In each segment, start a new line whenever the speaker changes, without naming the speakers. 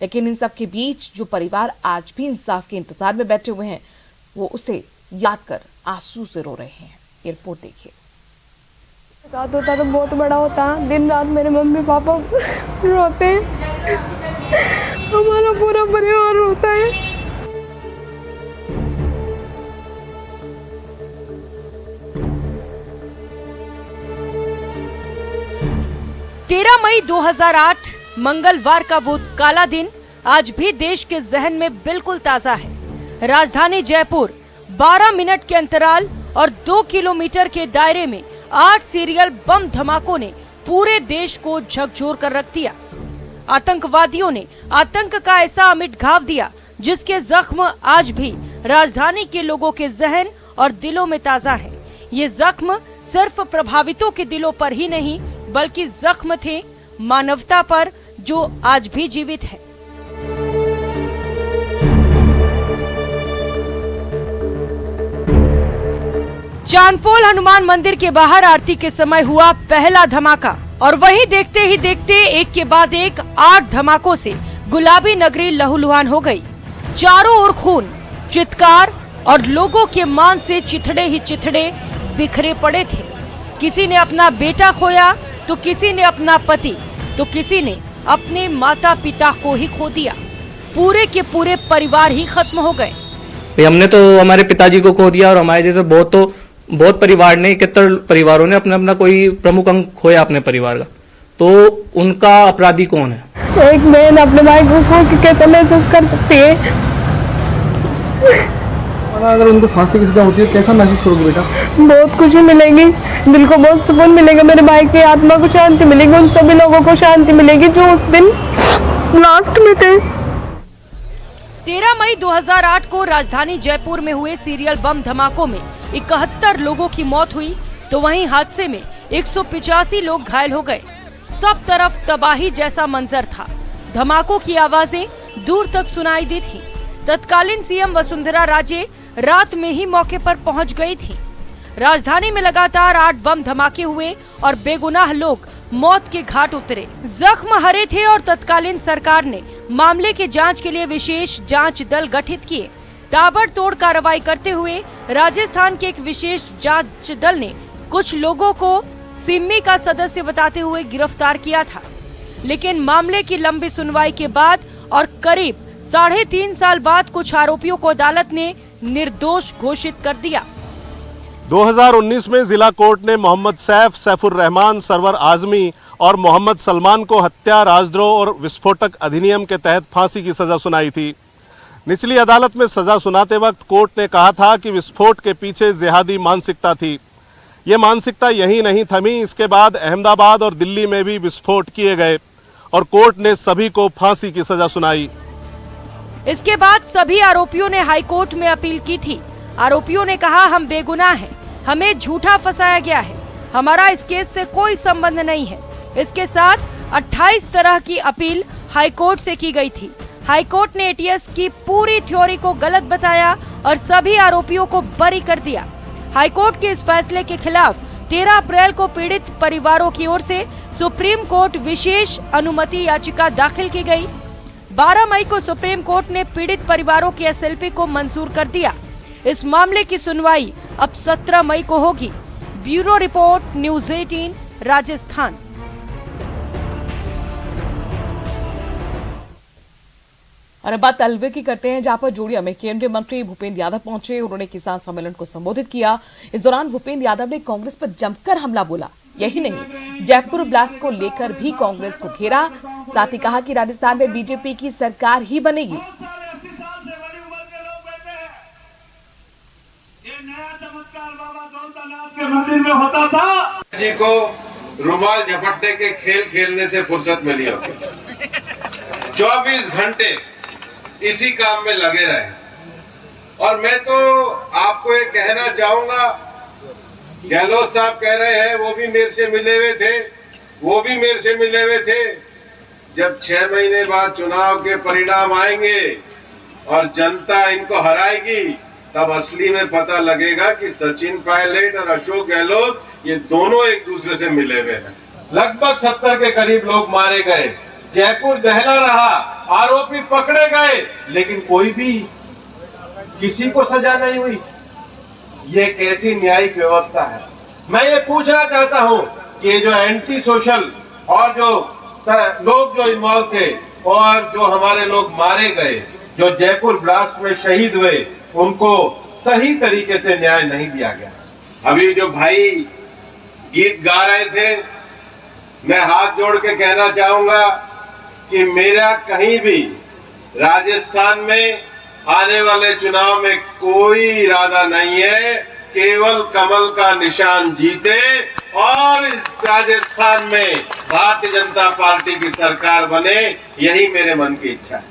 लेकिन इन सब के बीच जो परिवार आज भी इंसाफ के इंतजार में बैठे हुए हैं, वो उसे याद कर आंसू से रो रहे हैं। ये रिपोर्ट देखिए।
साथ होता तो बहुत बड़ा होता। दिन रात मेरे मम्मी पापा रोते हैं, हमारा पूरा परिवार रोता है।
13 मई 2008 मंगलवार का वो काला दिन आज भी देश के जहन में बिल्कुल ताजा है। राजधानी जयपुर 12 मिनट के अंतराल और 2 किलोमीटर के दायरे में 8 सीरियल बम धमाकों ने पूरे देश को झकझोर कर रख दिया। आतंकवादियों ने आतंक का ऐसा अमिट घाव दिया जिसके जख्म आज भी राजधानी के लोगों के जहन और दिलों में ताजा है। ये जख्म सिर्फ प्रभावितों के दिलों पर ही नहीं बल्कि जख्म थे मानवता पर जो आज भी जीवित है। चांदपोल हनुमान मंदिर के बाहर आरती के समय हुआ पहला धमाका और वहीं देखते ही देखते एक के बाद एक 8 धमाकों से गुलाबी नगरी लहूलुहान हो गई। चारों ओर खून, चित्कार और लोगों के मान से चिथड़े ही चिथड़े बिखरे पड़े थे। किसी ने अपना बेटा खोया तो किसी ने अपना पति तो किसी ने अपने माता पिता को ही खो दिया। पूरे के पूरे परिवार ही खत्म हो गए।
हमने तो हमारे पिताजी को खो दिया और हमारे जैसे बहुत परिवार ने, 71 परिवारों ने अपना अपना कोई प्रमुख अंग खोया अपने परिवार का। तो उनका अपराधी कौन है?
एक बहन अपने भाई को खो के कैसे महसूस कर सकती है?
अगर उनको फांसी की सजा होती है कैसा महसूस करोगे बेटा?
बहुत खुशी मिलेगी, दिल को बहुत सुकून मिलेगा, मेरे भाई की आत्मा को शांति मिलेगी, उन सभी लोगों को शांति मिलेगी जो उस दिन लास्ट में थे।
13 मई 2008 को राजधानी जयपुर में हुए सीरियल बम धमाकों में 71 लोगों की मौत हुई तो वहीं हादसे में 185 लोग घायल हो गए। सब तरफ तबाही जैसा मंजर था। धमाकों की आवाजें दूर तक सुनाई दी थी। तत्कालीन सीएम वसुंधरा राजे रात में ही मौके पर पहुंच गई थी। राजधानी में लगातार 8 बम धमाके हुए और बेगुनाह लोग मौत के घाट उतरे, जख्म हरे थे और तत्कालीन सरकार ने मामले के जांच के लिए विशेष जांच दल गठित किए। ताबड़तोड़ कार्रवाई करते हुए राजस्थान के एक विशेष जांच दल ने कुछ लोगों को सिम्मी का सदस्य बताते हुए गिरफ्तार किया था। लेकिन मामले की लंबी सुनवाई के बाद और करीब 3.5 साल बाद कुछ आरोपियों को अदालत ने निर्दोष घोषित कर दिया।
2019 में जिला कोर्ट ने मोहम्मद सैफुर रहमान, सरवर आजमी और मोहम्मद सलमान को हत्या, राजद्रोह और विस्फोटक अधिनियम के तहत फांसी की सजा सुनाई थी। निचली अदालत में सजा सुनाते वक्त कोर्ट ने कहा था कि विस्फोट के पीछे जिहादी मानसिकता थी। ये मानसिकता यही नहीं थमी, इसके बाद अहमदाबाद और दिल्ली में भी विस्फोट किए गए और कोर्ट ने सभी को फांसी की सजा सुनाई।
इसके बाद सभी आरोपियों ने हाई कोर्ट में अपील की थी। आरोपियों ने कहा, हम बेगुनाह हैं, हमें झूठा फंसाया गया है, हमारा इस केस से कोई संबंध नहीं है। इसके साथ 28 तरह की अपील हाई कोर्ट से की गई थी। हाई कोर्ट ने एटीएस की पूरी थ्योरी को गलत बताया और सभी आरोपियों को बरी कर दिया। हाई कोर्ट के इस फैसले के खिलाफ 13 अप्रैल को पीड़ित परिवारों की ओर से सुप्रीम कोर्ट विशेष अनुमति याचिका दाखिल की गई। 12 मई को सुप्रीम कोर्ट ने पीड़ित परिवारों की एसएलपी को मंजूर कर दिया। इस मामले की सुनवाई अब 17 मई को होगी। Bureau report, news 18 Rajasthan.
और अब बात अलवे की करते हैं, जहां पर जोड़िया में केंद्रीय मंत्री भूपेंद्र यादव पहुंचे। उन्होंने किसान सम्मेलन को संबोधित किया। इस दौरान भूपेंद्र यादव ने कांग्रेस पर जमकर हमला बोला। यही नहीं, जयपुर ब्लास्ट को लेकर भी कांग्रेस को घेरा। साथ ही कहा कि राजस्थान में बीजेपी की सरकार ही बनेगी।
मंदिर में होता था जी को रुमाल झपटने के खेल खेलने से फुर्सत मिली होती। 24 घंटे इसी काम में लगे रहे। और मैं तो आपको ये कहना चाहूंगा, गहलोत साहब कह रहे हैं वो भी मेरे से मिले हुए थे, वो भी मेरे से मिले हुए थे। जब 6 महीने बाद चुनाव के परिणाम आएंगे और जनता इनको हराएगी, तब असली में पता लगेगा कि सचिन पायलट और अशोक गहलोत ये दोनों एक दूसरे से मिले हुए हैं। लगभग 70 के करीब लोग मारे गए। जयपुर दहला रहा, आरोपी पकड़े गए, लेकिन कोई भी किसी को सजा नहीं हुई। ये कैसी न्यायिक व्यवस्था है? मैं ये पूछना चाहता हूं कि ये जो एंटी सोशल और जो लोग जो इन्वॉल्व थे और जो हमारे लोग मारे गए, जो जयपुर ब्लास्ट में शहीद हुए, उनको सही तरीके से न्याय नहीं दिया गया। अभी जो भाई गीत गा रहे थे, मैं हाथ जोड़ के कहना चाहूंगा कि मेरा कहीं भी राजस्थान में आने वाले चुनाव में कोई इरादा नहीं है, केवल कमल का निशान जीते और इस राजस्थान में भारतीय जनता पार्टी की सरकार बने, यही मेरे मन की इच्छा है।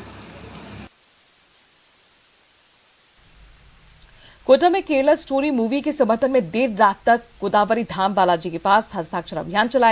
कोटा में केरला स्टोरी मूवी के समर्थन में देर रात तक गोदावरी धाम बालाजी के पास हस्ताक्षर अभियान चलाया।